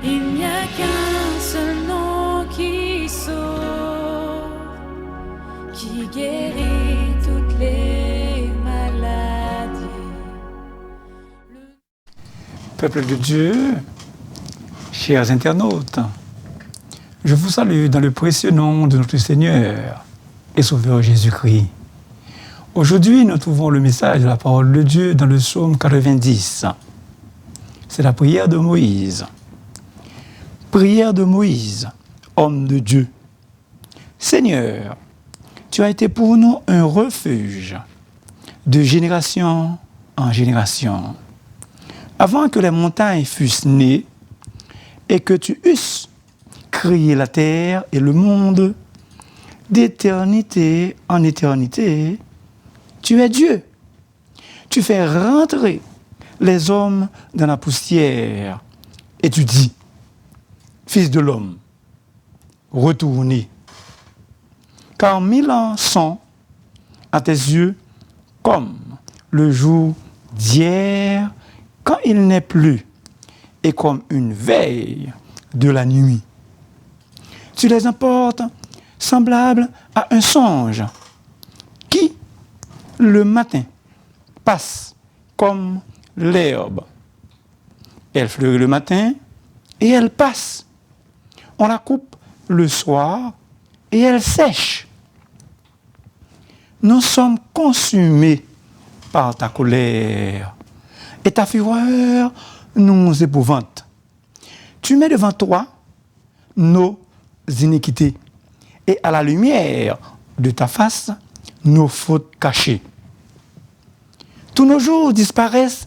Il n'y a qu'un seul nom qui sauve, qui guérit toutes les maladies. Peuple de Dieu, chers internautes, je vous salue dans le précieux nom de notre Seigneur et Sauveur Jésus-Christ. Aujourd'hui, nous trouvons le message de la parole de Dieu dans le psaume 90. C'est la prière de Moïse. Prière de Moïse, homme de Dieu. Seigneur, tu as été pour nous un refuge de génération en génération. Avant que les montagnes fussent nées et que tu eusses créé la terre et le monde, d'éternité en éternité, tu es Dieu. Tu fais rentrer les hommes dans la poussière et tu dis, Fils de l'homme, retournez. Car 1000 ans sont à tes yeux comme le jour d'hier quand il n'est plus et comme une veille de la nuit. Tu les emportes semblables à un songe qui, le matin, passe comme l'herbe. Elle fleurit le matin et elle passe. On la coupe le soir et elle sèche. Nous sommes consumés par ta colère et ta fureur nous épouvante. Tu mets devant toi nos iniquités et à la lumière de ta face nos fautes cachées. Tous nos jours disparaissent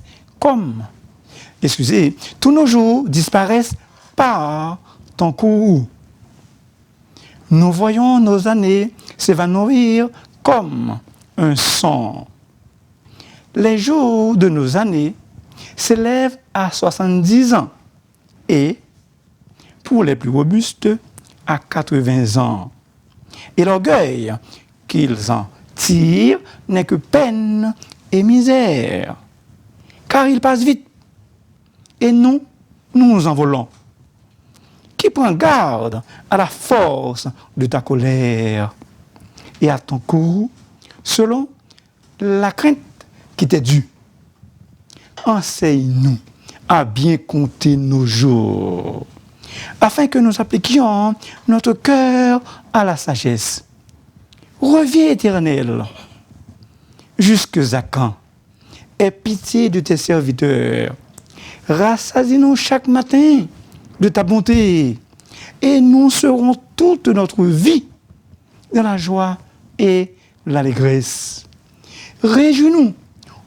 tous nos jours disparaissent par ton courroux. Nous voyons nos années s'évanouir comme un son. Les jours de nos années s'élèvent à 70 ans et, pour les plus robustes, à 80 ans. Et l'orgueil qu'ils en tirent n'est que peine et misère. Car il passe vite et nous nous envolons. Qui prend garde à la force de ta colère et à ton courroux selon la crainte qui t'est due. Enseigne-nous à bien compter nos jours, afin que nous appliquions notre cœur à la sagesse. Reviens, Éternel, jusque à quand? Aie pitié de tes serviteurs. Rassasie-nous chaque matin de ta bonté, et nous serons toute notre vie dans la joie et l'allégresse. Réjouis-nous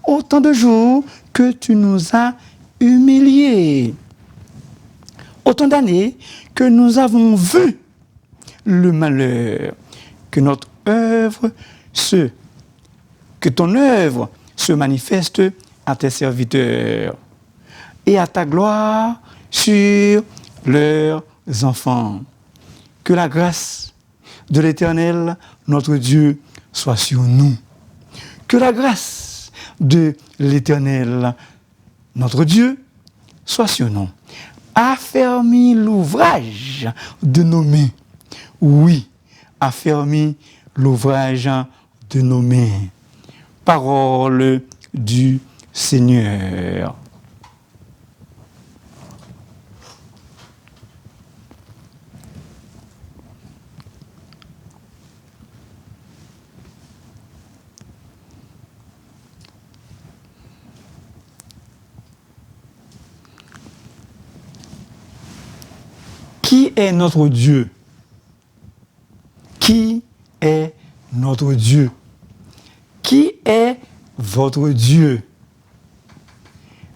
autant de jours que tu nous as humiliés, autant d'années que nous avons vu le malheur, que ton œuvre se manifeste à tes serviteurs et à ta gloire sur leurs enfants. Que la grâce de l'Éternel, notre Dieu, soit sur nous. Que la grâce de l'Éternel, notre Dieu, soit sur nous. Affermis l'ouvrage de nos mains. Oui, affermis l'ouvrage de nos mains. Parole du Seigneur. Qui est notre Dieu? Qui est notre Dieu? Qui est votre Dieu?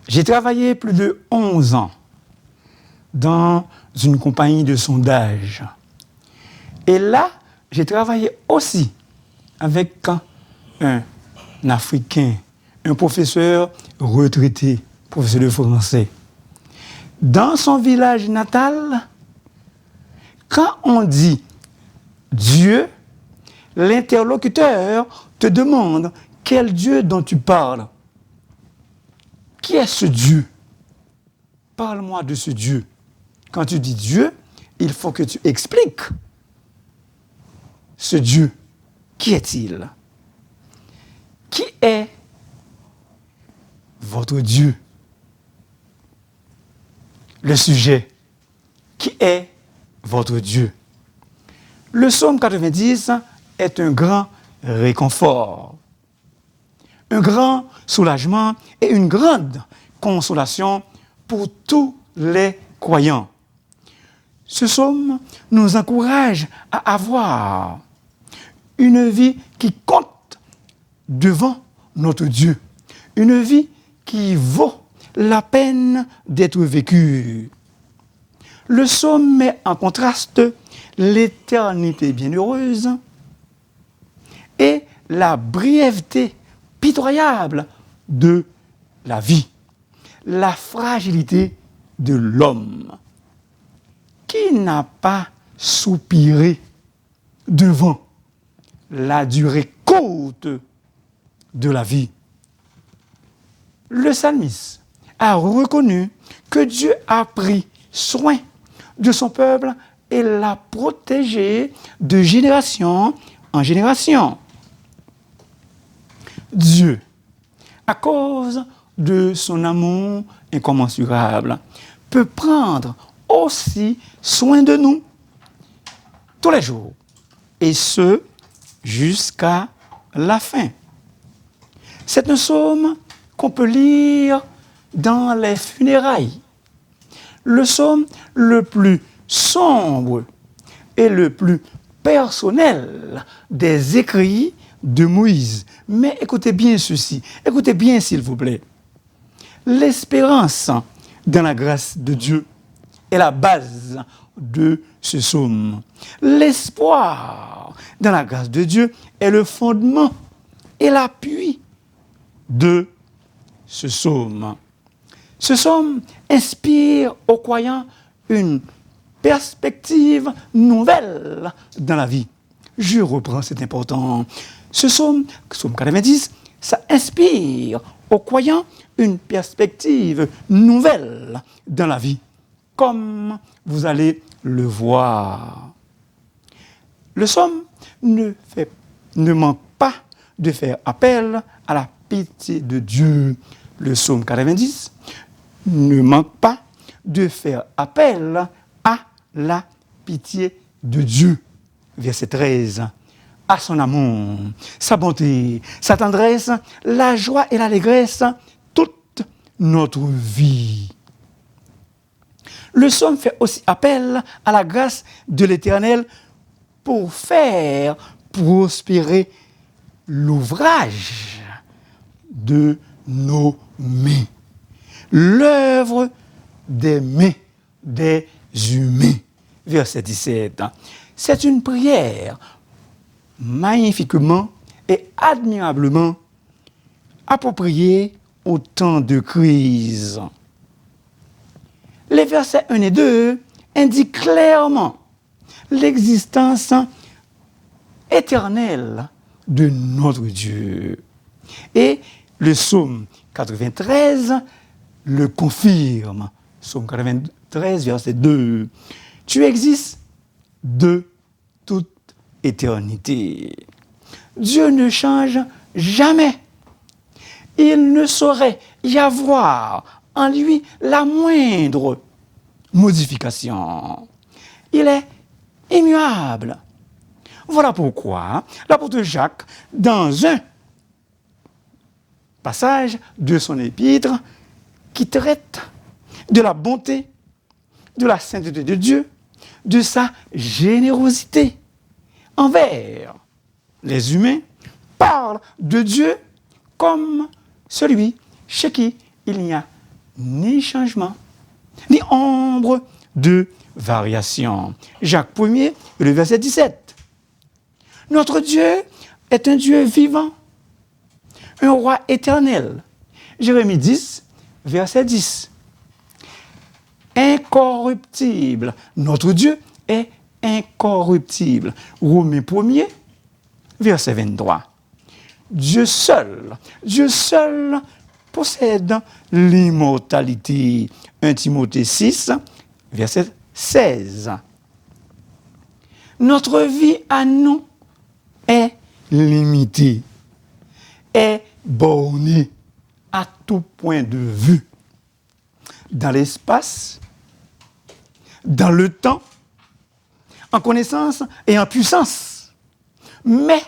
J'ai travaillé plus de 11 ans dans une compagnie de sondage. Et là, j'ai travaillé aussi avec un Africain, un professeur retraité, professeur de français. Dans son village natal, quand on dit Dieu, l'interlocuteur te demande quel Dieu dont tu parles. Qui est ce Dieu? Parle-moi de ce Dieu. quand tu dis Dieu, il faut que tu expliques ce Dieu. Qui est-il? Qui est votre Dieu? Le sujet. Qui est votre Dieu? Le psaume 90 est un grand réconfort, un grand soulagement et une grande consolation pour tous les croyants. Ce psaume nous encourage à avoir une vie qui compte devant notre Dieu, une vie qui vaut la peine d'être vécue. Le psaume met en contraste l'éternité bienheureuse et la brièveté pitoyable de la vie, la fragilité de l'homme. Qui n'a pas soupiré devant la durée courte de la vie? Le psalmiste a reconnu que Dieu a pris soin de son peuple et l'a protégé de génération en génération. Dieu, à cause de son amour incommensurable, peut prendre aussi soin de nous tous les jours, et ce, jusqu'à la fin. C'est un psaume qu'on peut lire dans les funérailles. Le psaume le plus sombre et le plus personnel des écrits de Moïse. Mais écoutez bien ceci, écoutez bien s'il vous plaît. L'espérance dans la grâce de Dieu est la base de ce psaume. L'espoir dans la grâce de Dieu est le fondement et l'appui de ce psaume. Ce psaume inspire aux croyants une perspective nouvelle dans la vie. Je reprends, c'est important. Ce psaume 90, ça inspire aux croyants une perspective nouvelle dans la vie, comme vous allez le voir. Le psaume ne manque pas de faire appel à la pitié de Dieu. Le psaume 90 ne manque pas de faire appel à la pitié de Dieu. Verset 13. À son amour, sa bonté, sa tendresse, la joie et l'allégresse, toute notre vie. Le psaume fait aussi appel à la grâce de l'Éternel pour faire prospérer l'ouvrage de nos mains, l'œuvre des mains des humains. Verset 17. C'est une prière magnifiquement et admirablement appropriée au temps de crise. Les versets 1 et 2 indiquent clairement l'existence éternelle de notre Dieu. Et le psaume 93 le confirme. Psaume 93, verset 2. Tu existes de toute éternité. Dieu ne change jamais. Il ne saurait y avoir en lui la moindre modification. Il est immuable. Voilà pourquoi l'apôtre Jacques, dans un passage de son épître qui traite de la bonté, de la sainteté de Dieu, de sa générosité envers les humains, parle de Dieu comme celui chez qui il n'y a ni changement, ni ombre de variation. Jacques 1er, le verset 17. Notre Dieu est un Dieu vivant, un roi éternel. Jérémie 10, verset 10. Incorruptible. Notre Dieu est incorruptible. Romains 1er, verset 23. Dieu seul possède l'immortalité. 1 Timothée 6, verset 16. Notre vie à nous est limitée, est bornée à tout point de vue, dans l'espace, dans le temps, en connaissance et en puissance. Mais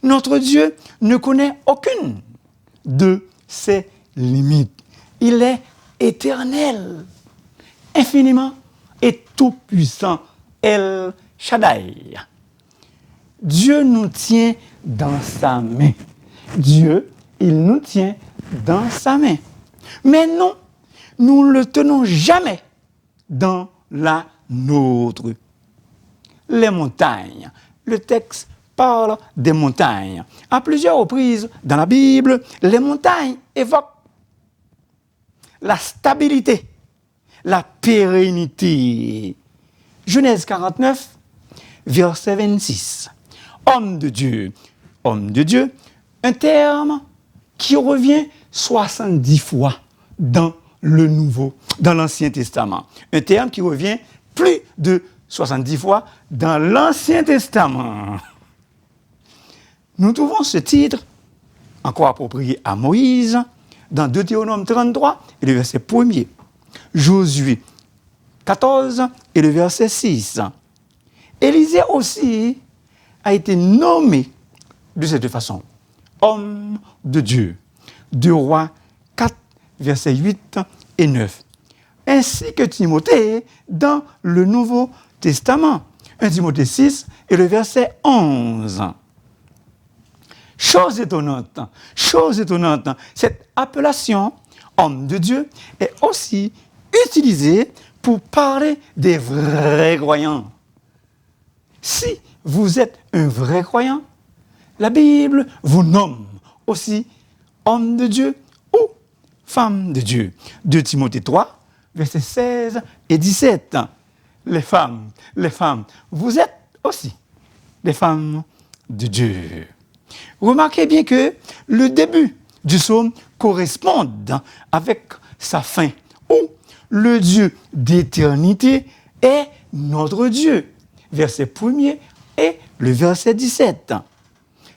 notre Dieu ne connaît aucune de ses limites. Il est éternel, infiniment et tout-puissant. El Shaddai. Dieu nous tient dans sa main. Dieu, il nous tient dans sa main. Mais non, nous ne le tenons jamais dans la nôtre. Les montagnes. Le texte parle des montagnes. À plusieurs reprises dans la Bible, les montagnes évoquent la stabilité, la pérennité. Genèse 49, verset 26. Homme de Dieu, un terme qui revient 70 fois dans l'Ancien Testament. Un terme qui revient plus de 70 fois dans l'Ancien Testament. Nous trouvons ce titre encore approprié à Moïse dans Deutéronome 33 et le verset 1er, Josué 14 et le verset 6. Élisée aussi a été nommé de cette façon, homme de Dieu. 2 Rois 4, versets 8 et 9. Ainsi que Timothée dans le Nouveau Testament. 1 Timothée 6 et le verset 11. Chose étonnante, cette appellation, homme de Dieu, est aussi utilisée pour parler des vrais croyants. Si vous êtes un vrai croyant, la Bible vous nomme aussi homme de Dieu ou femme de Dieu. 2 Timothée 3, versets 16 et 17. Les femmes, vous êtes aussi des femmes de Dieu. Remarquez bien que le début du psaume correspond avec sa fin, où le Dieu d'éternité est notre Dieu. Verset 1er et le verset 17.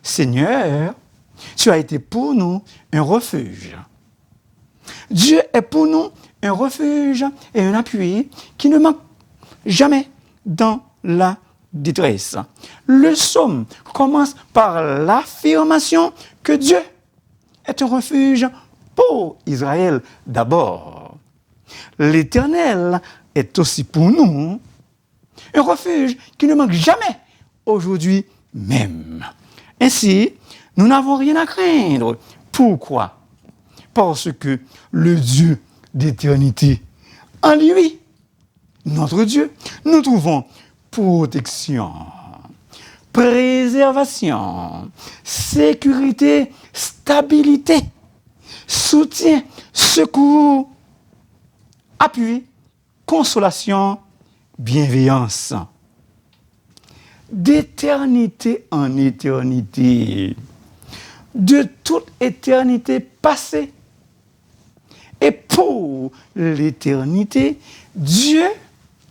Seigneur, tu as été pour nous un refuge. Dieu est pour nous un refuge et un appui qui ne manque jamais dans la détresse. Le psaume commence par l'affirmation que Dieu est un refuge pour Israël d'abord. L'Éternel est aussi pour nous un refuge qui ne manque jamais aujourd'hui même. Ainsi, nous n'avons rien à craindre. Pourquoi? Parce que le Dieu d'éternité, en lui, notre Dieu, nous trouvons protection, préservation, sécurité, stabilité, soutien, secours, appui, consolation, bienveillance. D'éternité en éternité, de toute éternité passée, et pour l'éternité, Dieu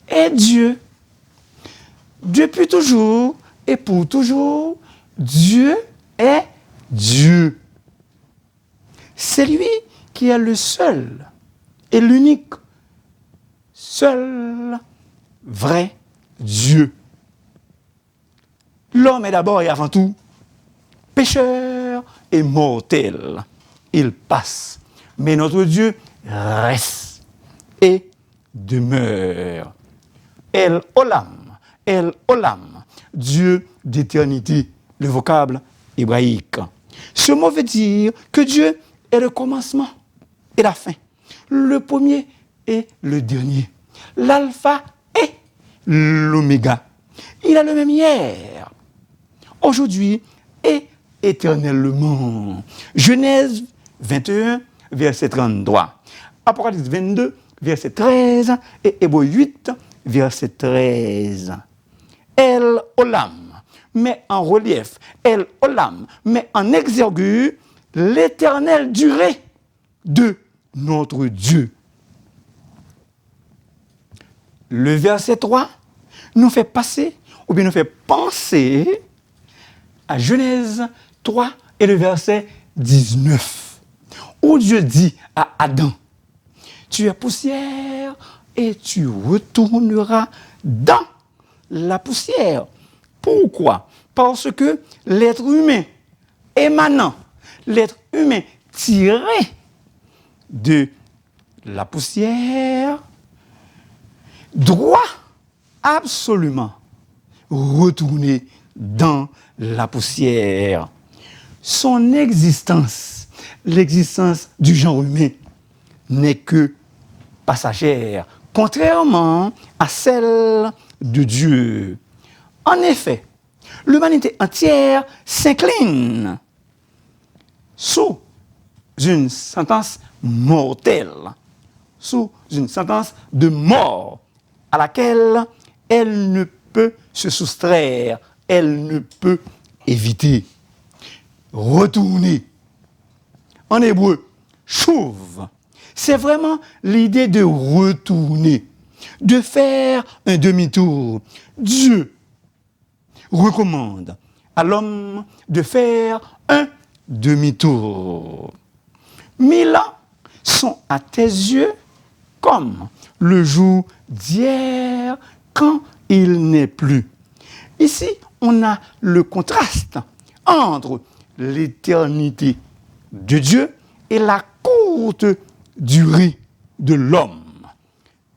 est Dieu. Depuis toujours et pour toujours, Dieu est Dieu. C'est lui qui est le seul et l'unique, seul vrai Dieu. L'homme est d'abord et avant tout pécheur et mortel. Il passe, mais notre Dieu reste et demeure. El Olam, Dieu d'éternité, le vocable hébraïque. Ce mot veut dire que Dieu est le commencement et la fin, le premier et le dernier, l'alpha et l'oméga. Il a le même hier, aujourd'hui et éternellement. Genèse 21, verset 33. Apocalypse 22, verset 13 et Hébreux 8, verset 13. El Olam met en relief, El Olam met en exergue l'éternelle durée de notre Dieu. le verset 3 nous fait passer, ou bien nous fait penser à Genèse 3 et le verset 19, où Dieu dit à Adam, tu es poussière et tu retourneras dans la poussière. Pourquoi? Parce que l'être humain émanant, l'être humain tiré de la poussière doit absolument retourner dans la poussière. Son existence, l'existence du genre humain, n'est que passagère, contrairement à celle de Dieu. En effet, l'humanité entière s'incline sous une sentence mortelle, sous une sentence de mort à laquelle elle ne peut se soustraire, elle ne peut éviter. Retourner. En hébreu, chouv, c'est vraiment l'idée de retourner, de faire un demi-tour. Dieu recommande à l'homme de faire un demi-tour. 1000 ans sont à tes yeux comme le jour d'hier quand il n'est plus. Ici, on a le contraste entre l'éternité de Dieu et la courte durée de l'homme.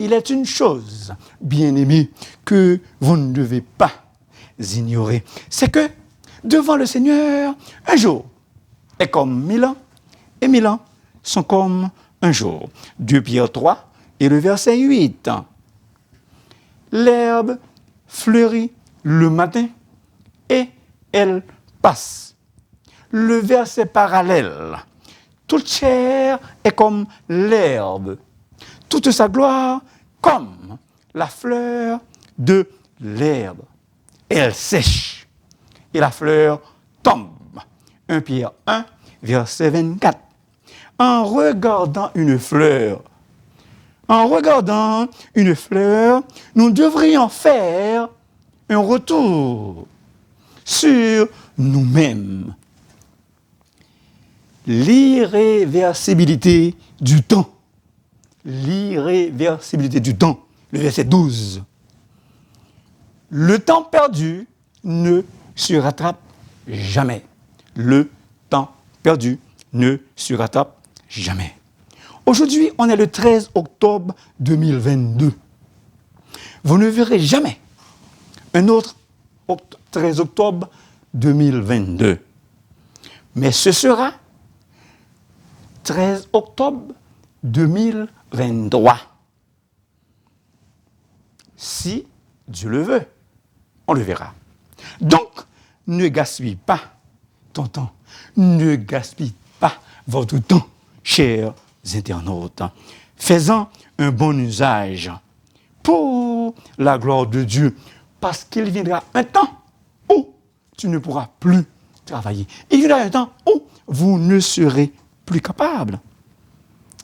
Il est une chose, bien-aimés, que vous ne devez pas ignorer. C'est que devant le Seigneur, un jour est comme 1000 ans, et 1000 ans sont comme un jour. 2 Pierre 3 et le verset 8. L'herbe fleurit le matin et elle passe. Le verset parallèle. Toute chair est comme l'herbe. Toute sa gloire comme la fleur de l'herbe. Elle sèche et la fleur tombe. 1 Pierre 1, verset 24. En regardant une fleur, nous devrions faire un retour sur nous-mêmes. L'irréversibilité du temps. L'irréversibilité du temps. Le verset 12. Le temps perdu ne se rattrape jamais. Le temps perdu ne se rattrape jamais. Aujourd'hui, on est le 13 octobre 2022. Vous ne verrez jamais un autre 13 octobre 2022. Mais ce sera 13 octobre 2023. Si Dieu le veut, on le verra. Donc, ne gaspille pas ton temps. Ne gaspille pas votre temps, chers internautes. Fais-en un bon usage pour la gloire de Dieu, parce qu'il viendra un temps où tu ne pourras plus travailler. Il viendra un temps où vous ne serez plus capable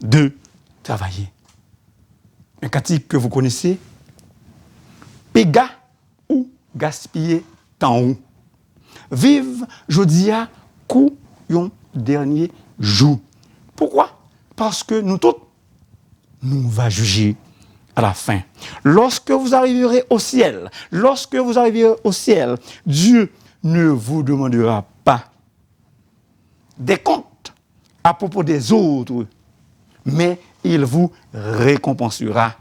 de travailler. Un cantique que vous connaissez, péga ou gaspiller temps ou. Vive jodia coup yon dernier jour. Pourquoi? Parce que nous tous, nous va juger à la fin. Lorsque vous arriverez au ciel, Dieu ne vous demandera pas des comptes à propos des autres, mais il vous récompensera.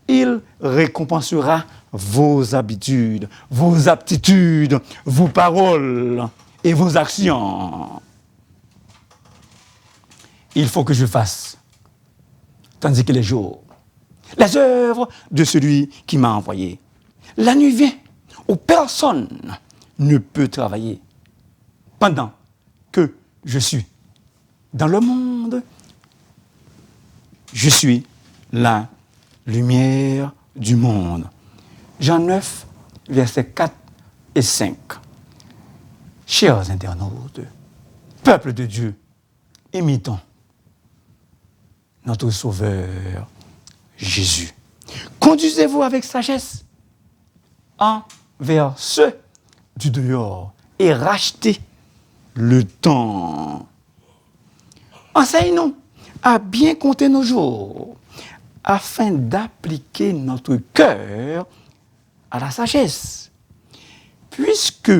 Il récompensera vos habitudes, vos aptitudes, vos paroles et vos actions. Il faut que je fasse, tandis que les œuvres de celui qui m'a envoyé. La nuit vient où personne ne peut travailler. Pendant que je suis dans le monde, je suis la lumière du monde. Jean 9, versets 4 et 5. Chers internautes, peuple de Dieu, imitons notre Sauveur Jésus. Conduisez-vous avec sagesse envers ceux du dehors et rachetez le temps. Enseigne-nous à bien compter nos jours afin d'appliquer notre cœur à la sagesse. Puisque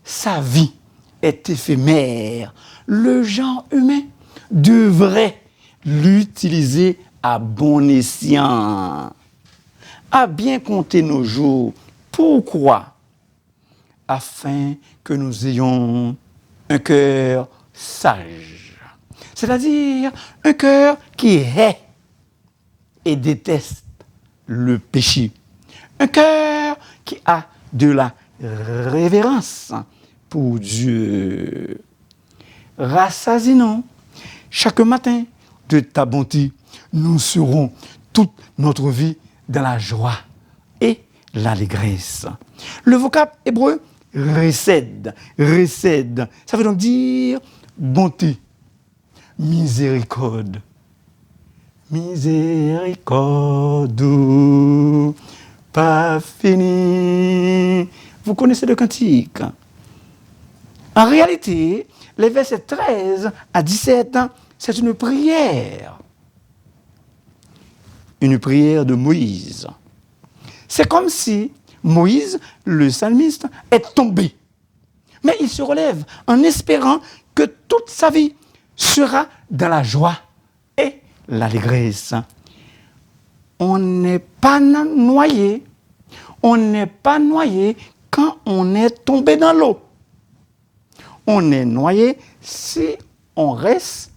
sa vie est éphémère, le genre humain devrait l'utiliser à bon escient, à bien compter nos jours. Pourquoi? Afin que nous ayons un cœur sage, c'est-à-dire un cœur qui hait et déteste le péché, un cœur qui a de la révérence pour Dieu. Rassasie-nous chaque matin de ta bonté. Nous serons toute notre vie dans la joie et l'allégresse. Le vocable hébreu récède, ça veut donc dire bonté, miséricorde. Miséricorde, pas fini. Vous connaissez le cantique. En réalité, les versets 13 à 17, c'est une prière. Une prière de Moïse. C'est comme si Moïse, le psalmiste, est tombé. Mais il se relève en espérant que toute sa vie sera dans la joie et l'allégresse. On n'est pas noyé. On n'est pas noyé quand on est tombé dans l'eau. On est noyé si on reste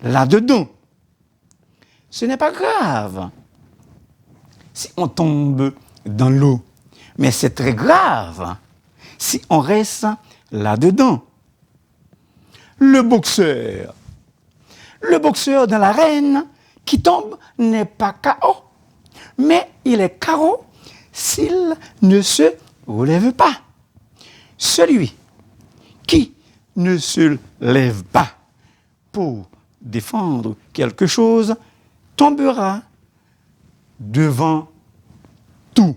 là-dedans. Ce n'est pas grave si on tombe dans l'eau, mais c'est très grave si on reste là-dedans. Le boxeur dans l'arène qui tombe n'est pas KO, mais il est KO s'il ne se relève pas. Celui qui ne se lève pas pour défendre quelque chose tombera devant tout.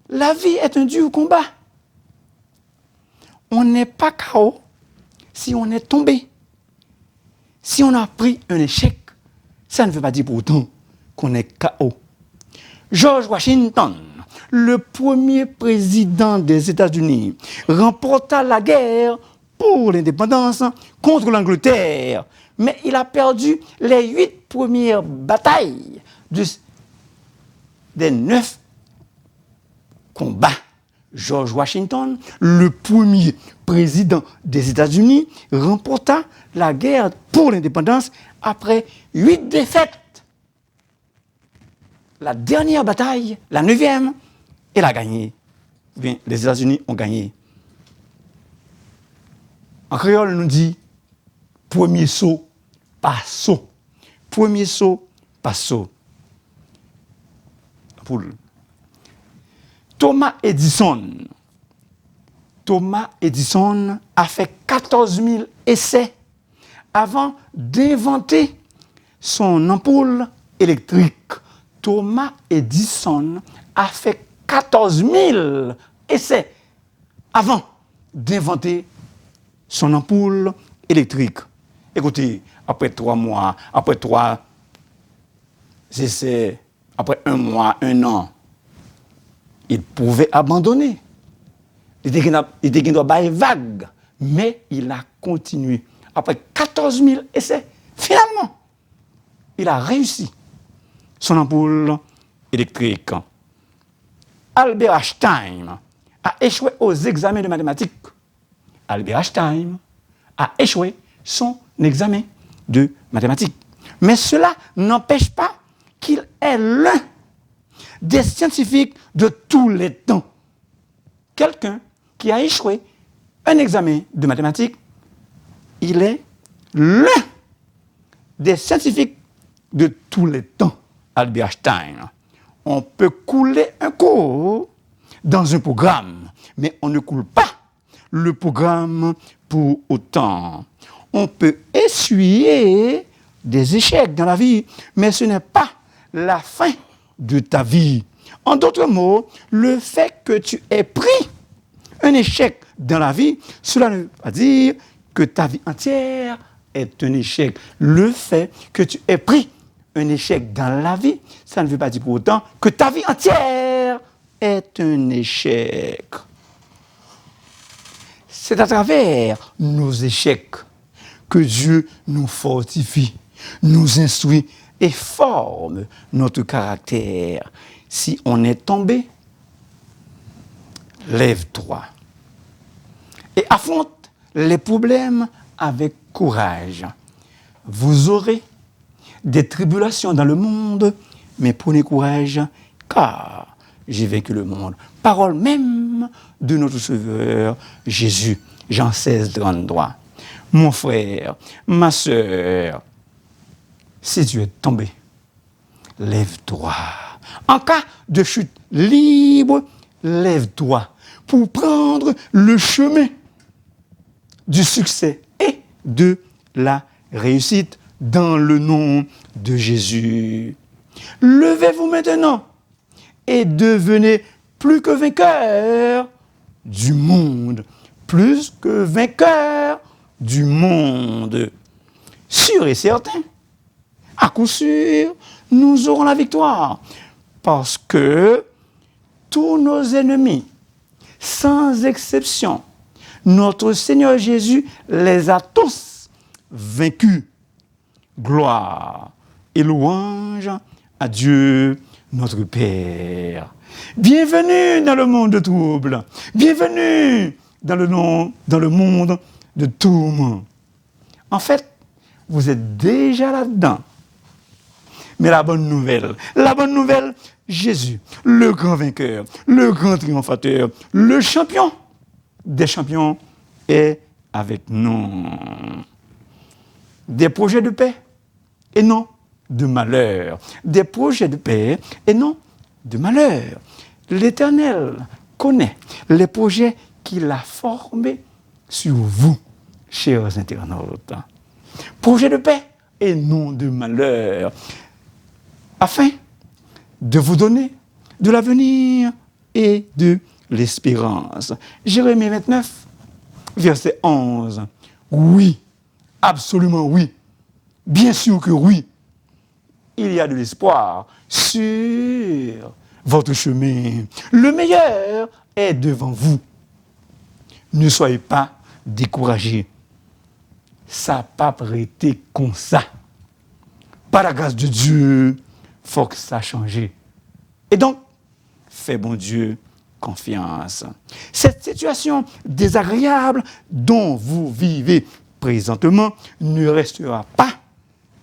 La vie est un dur combat. On n'est pas KO si on est tombé. Si on a pris un échec, ça ne veut pas dire pour autant qu'on est KO. George Washington, le premier président des États-Unis, remporta la guerre pour l'indépendance contre l'Angleterre. Mais il a perdu les 8 premières batailles des 9 combats. George Washington, le premier président des États-Unis, remporta la guerre pour l'indépendance après 8 défaites. La dernière bataille, la 9e, il a gagné. Bien, les États-Unis ont gagné. En créole, on nous dit premier saut, pas saut. Premier saut, pas saut. Thomas Edison a fait 14 000 essais avant d'inventer son ampoule électrique. Thomas Edison a fait 14 000 essais avant d'inventer son ampoule électrique. Écoutez, après 3 mois, après 3 essais, après 1 mois, 1 an, il pouvait abandonner. Il était qu'il doit bailler vague, mais il a continué. Après 14 000 essais, finalement, il a réussi son ampoule électrique. Albert Einstein a échoué aux examens de mathématiques. Albert Einstein a échoué son examen de mathématiques. Mais cela n'empêche pas qu'il est l'un des scientifiques de tous les temps. Quelqu'un qui a échoué un examen de mathématiques, il est l'un des scientifiques de tous les temps. Albert Einstein. On peut couler un cours dans un programme, mais on ne coule pas le programme pour autant. On peut essuyer des échecs dans la vie, mais ce n'est pas la fin de ta vie. En d'autres mots, le fait que tu aies pris un échec dans la vie, cela ne veut pas dire que ta vie entière est un échec. Le fait que tu aies pris un échec dans la vie, ça ne veut pas dire pour autant que ta vie entière est un échec. C'est à travers nos échecs que Dieu nous fortifie, nous instruit et forme notre caractère. Si on est tombé, lève-toi et affronte les problèmes avec courage. Vous aurez des tribulations dans le monde, mais prenez courage, car j'ai vaincu le monde. Parole même de notre Sauveur Jésus, Jean 16, 33. Mon frère, ma sœur, si tu es tombé, lève-toi. En cas de chute libre, lève-toi pour prendre le chemin du succès et de la réussite dans le nom de Jésus. Levez-vous maintenant et devenez plus que vainqueur du monde. Plus que vainqueur du monde. Sûr et certain, à coup sûr, nous aurons la victoire. Parce que tous nos ennemis, sans exception, notre Seigneur Jésus les a tous vaincus. Gloire et louange à Dieu, notre Père. Bienvenue dans le monde de trouble. Bienvenue dans le monde de tourment. En fait, vous êtes déjà là-dedans. Mais la bonne nouvelle, Jésus, le grand vainqueur, le grand triomphateur, le champion des champions est avec nous. Des projets de paix et non de malheur. Des projets de paix et non de malheur. L'Éternel connaît les projets qu'il a formés sur vous, chers internautes. Projets de paix et non de malheur, afin de vous donner de l'avenir et de l'espérance. Jérémie 29, verset 11. Oui, absolument oui. Bien sûr que oui. Il y a de l'espoir sur votre chemin. Le meilleur est devant vous. Ne soyez pas découragés. Ça n'a pas prêté comme ça. Par la grâce de Dieu, il faut que ça change. Et donc, fais bon Dieu confiance. Cette situation désagréable dont vous vivez présentement ne restera pas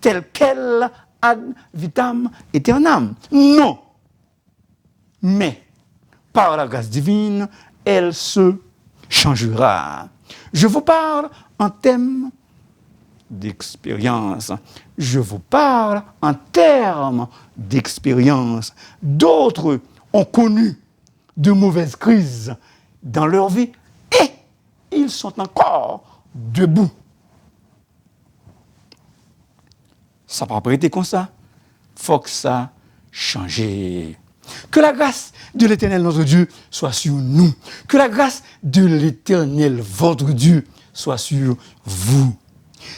telle qu'elle ad vitam aeternam. Non. Mais, par la grâce divine, elle se changera. Je vous parle en termes d'expérience. Je vous parle en termes d'expérience. D'autres ont connu de mauvaises crises dans leur vie et ils sont encore debout. Ça n'a pas été comme ça. Il faut que ça change. Que la grâce de l'Éternel, notre Dieu, soit sur nous. Que la grâce de l'Éternel, votre Dieu, soit sur vous.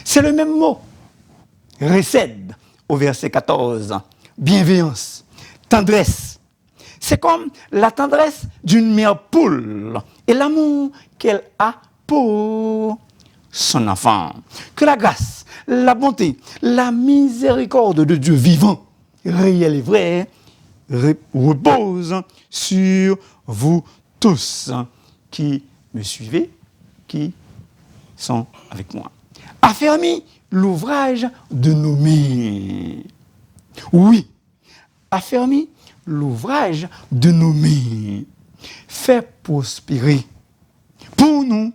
C'est le même mot. Récède au verset 14. Bienveillance, tendresse. C'est comme la tendresse d'une mère poule et l'amour qu'elle a pour son enfant. Que la grâce, la bonté, la miséricorde de Dieu vivant, réel et vrai, repose sur vous tous qui me suivez, qui sont avec moi. Affermis l'ouvrage de nos mains. Oui, affermis l'ouvrage de nos mains. Fait prospérer pour nous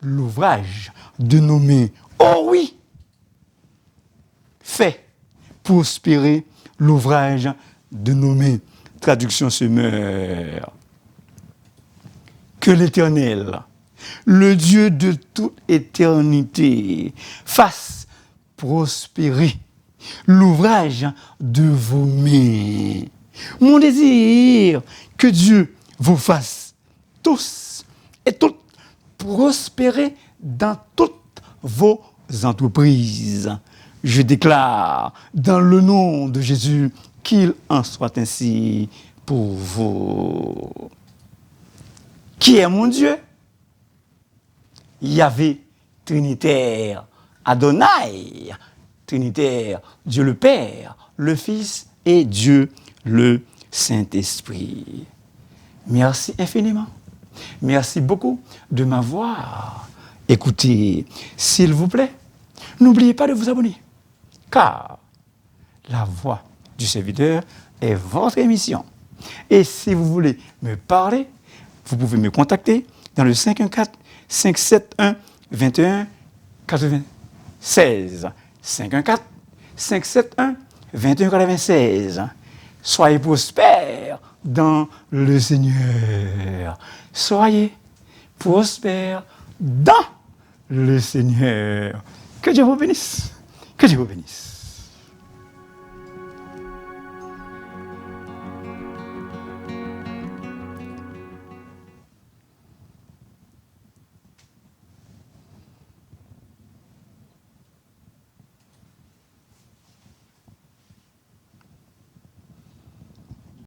l'ouvrage de nos mains. Oh oui, fait prospérer l'ouvrage de nos mains. Traduction Semeur. Que l'Éternel, le Dieu de toute éternité, fasse prospérer l'ouvrage de vos mains. Mon désir, que Dieu vous fasse tous et toutes prospérer dans toutes vos entreprises. Je déclare dans le nom de Jésus qu'il en soit ainsi pour vous. Qui est mon Dieu? Yahvé Trinitaire, Adonai, Trinitaire, Dieu le Père, le Fils et Dieu le Saint-Esprit. Merci infiniment. Merci beaucoup de m'avoir écouté. S'il vous plaît, n'oubliez pas de vous abonner, car la voix du serviteur est votre émission. Et si vous voulez me parler, vous pouvez me contacter dans le 514-571-2196. 514-571-2196. Soyez prospères dans le Seigneur. Soyez prospères dans le Seigneur. Que Dieu vous bénisse. Que Dieu vous bénisse.